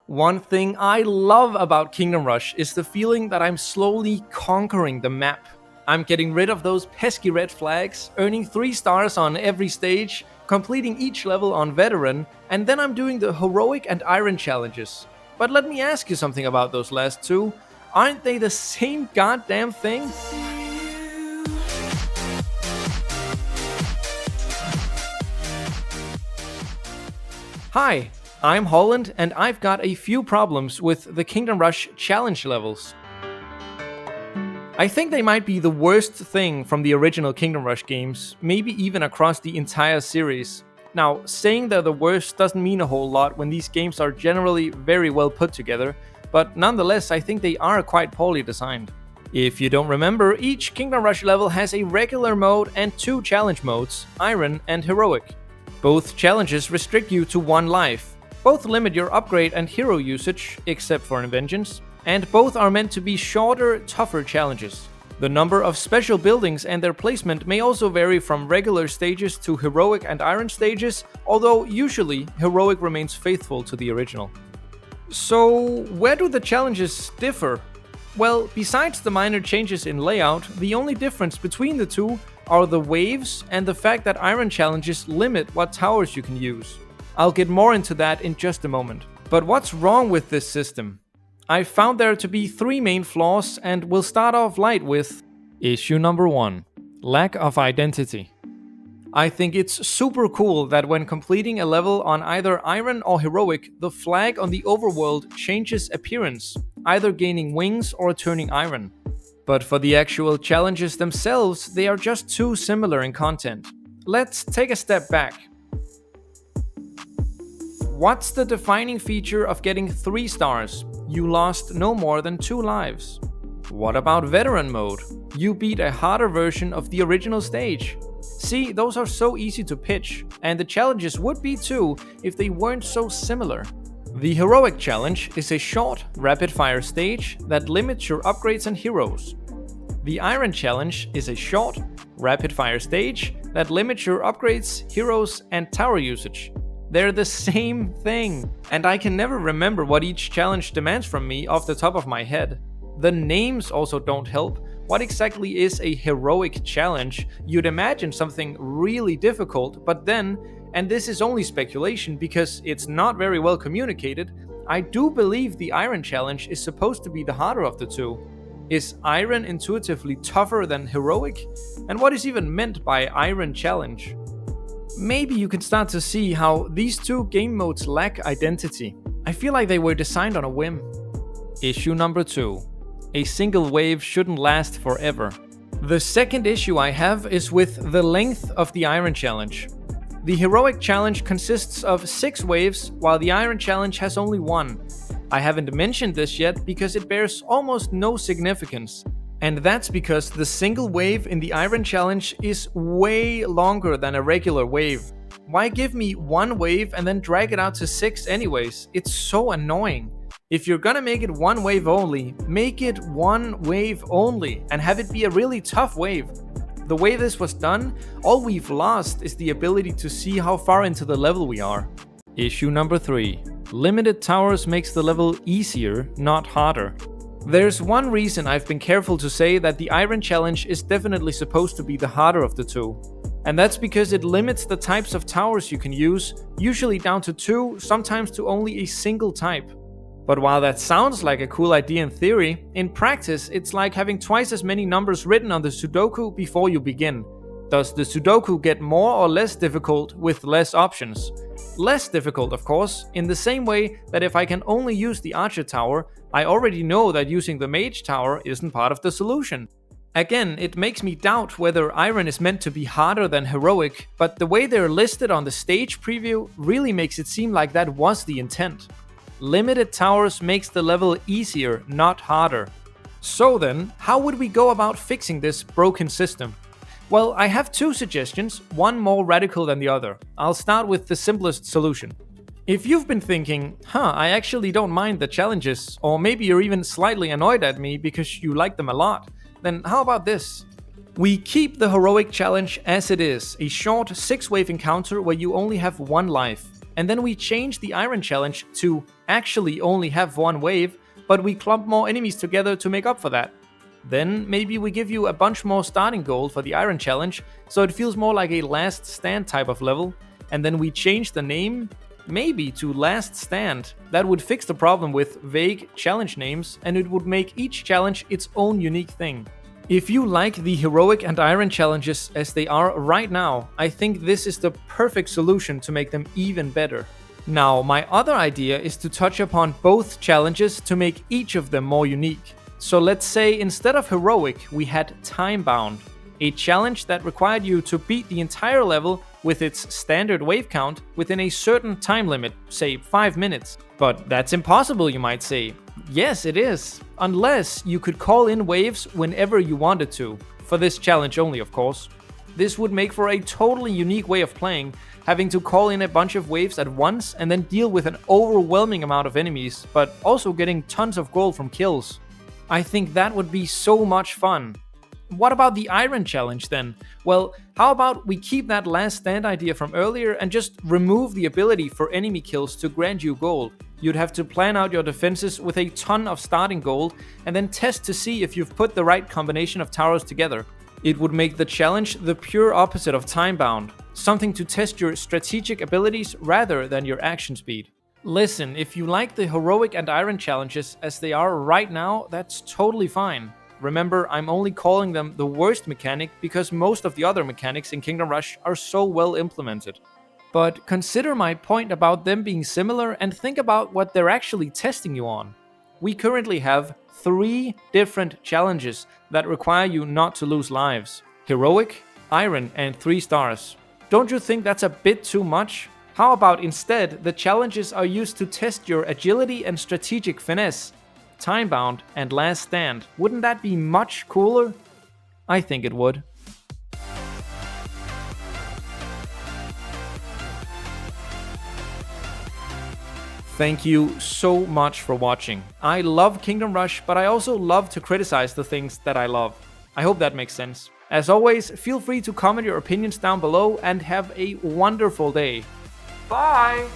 One thing I love about Kingdom Rush is the feeling that I'm slowly conquering the map. I'm getting rid of those pesky red flags, earning 3 stars on every stage, completing each level on Veteran, and then I'm doing the Heroic and Iron challenges. But let me ask you something about those last two. Aren't they the same goddamn thing? Hi, I'm Holland, and I've got a few problems with the Kingdom Rush challenge levels. I think they might be the worst thing from the original Kingdom Rush games, maybe even across the entire series. Now, saying they're the worst doesn't mean a whole lot when these games are generally very well put together, but nonetheless I think they are quite poorly designed. If you don't remember, each Kingdom Rush level has a regular mode and 2 challenge modes, Iron and Heroic. Both challenges restrict you to 1 life. Both limit your upgrade and hero usage, except for Vengeance, and both are meant to be shorter, tougher challenges. The number of special buildings and their placement may also vary from regular stages to Heroic and Iron stages, although usually Heroic remains faithful to the original. So, where do the challenges differ? Well, besides the minor changes in layout, the only difference between the two are the waves and the fact that Iron challenges limit what towers you can use. I'll get more into that in just a moment. But what's wrong with this system? I found there to be 3 main flaws, and we'll start off light with issue number 1, lack of identity. I think it's super cool that when completing a level on either Iron or Heroic, the flag on the overworld changes appearance, either gaining wings or turning iron. But for the actual challenges themselves, they are just too similar in content. Let's take a step back. What's the defining feature of getting 3 stars? You lost no more than 2 lives. What about Veteran mode? You beat a harder version of the original stage. See, those are so easy to pitch, and the challenges would be too if they weren't so similar. The Heroic challenge is a short, rapid-fire stage that limits your upgrades and heroes. The Iron challenge is a short, rapid-fire stage that limits your upgrades, heroes, and tower usage. They're the same thing, and I can never remember what each challenge demands from me off the top of my head. The names also don't help. What exactly is a Heroic challenge? You'd imagine something really difficult, but then, and this is only speculation because it's not very well communicated, I do believe the Iron challenge is supposed to be the harder of the two. Is Iron intuitively tougher than Heroic? And what is even meant by Iron challenge? Maybe you can start to see how these 2 game modes lack identity. I feel like they were designed on a whim. Issue number 2. A single wave shouldn't last forever. The second issue I have is with the length of the Iron challenge. The Heroic challenge consists of 6 waves, while the Iron challenge has only 1. I haven't mentioned this yet because it bears almost no significance. And that's because the single wave in the Iron challenge is way longer than a regular wave. Why give me 1 wave and then drag it out to 6 anyways? It's so annoying. If you're gonna make it 1 wave only, make it 1 wave only and have it be a really tough wave. The way this was done, all we've lost is the ability to see how far into the level we are. Issue number 3. Limited towers makes the level easier, not harder. There's one reason I've been careful to say that the Iron challenge is definitely supposed to be the harder of the 2. And that's because it limits the types of towers you can use, usually down to 2, sometimes to only a single type. But while that sounds like a cool idea in theory, in practice it's like having twice as many numbers written on the Sudoku before you begin. Does the Sudoku get more or less difficult with less options? Less difficult, of course, in the same way that if I can only use the Archer Tower, I already know that using the Mage Tower isn't part of the solution. Again, it makes me doubt whether Iron is meant to be harder than Heroic, but the way they're listed on the stage preview really makes it seem like that was the intent. Limited towers makes the level easier, not harder. So then, how would we go about fixing this broken system? Well, I have 2 suggestions, one more radical than the other. I'll start with the simplest solution. If you've been thinking, I actually don't mind the challenges, or maybe you're even slightly annoyed at me because you like them a lot, then how about this? We keep the Heroic challenge as it is, a short 6-wave encounter where you only have 1 life. and then we change the Iron Challenge to actually only have one wave, but we clump more enemies together to make up for that. Then maybe we give you a bunch more starting gold for the Iron Challenge, so it feels more like a Last Stand type of level, and then we change the name, maybe to Last Stand. That would fix the problem with vague challenge names, and it would make each challenge its own unique thing. If you like the Heroic and Iron challenges as they are right now, I think this is the perfect solution to make them even better. Now, my other idea is to touch upon both challenges to make each of them more unique. So let's say instead of Heroic, we had Time Bound, a challenge that required you to beat the entire level with its standard wave count within a certain time limit, say 5 minutes. But that's impossible, you might say. Yes, it is, unless you could call in waves whenever you wanted to, for this challenge only, of course. This would make for a totally unique way of playing, having to call in a bunch of waves at once and then deal with an overwhelming amount of enemies, but also getting tons of gold from kills. I think that would be so much fun. What about the Iron Challenge then? Well, how about we keep that Last Stand idea from earlier and just remove the ability for enemy kills to grant you gold. You'd have to plan out your defenses with a ton of starting gold and then test to see if you've put the right combination of towers together. It would make the challenge the pure opposite of Time Bound, something to test your strategic abilities rather than your action speed. Listen, if you like the Heroic and Iron challenges as they are right now, that's totally fine. Remember, I'm only calling them the worst mechanic because most of the other mechanics in Kingdom Rush are so well implemented. But consider my point about them being similar and think about what they're actually testing you on. We currently have 3 different challenges that require you not to lose lives. Heroic, Iron, and 3 stars. Don't you think that's a bit too much? How about instead the challenges are used to test your agility and strategic finesse? Time Bound and Last Stand. Wouldn't that be much cooler? I think it would. Thank you so much for watching. I love Kingdom Rush, but I also love to criticize the things that I love. I hope that makes sense. As always, feel free to comment your opinions down below and have a wonderful day. Bye!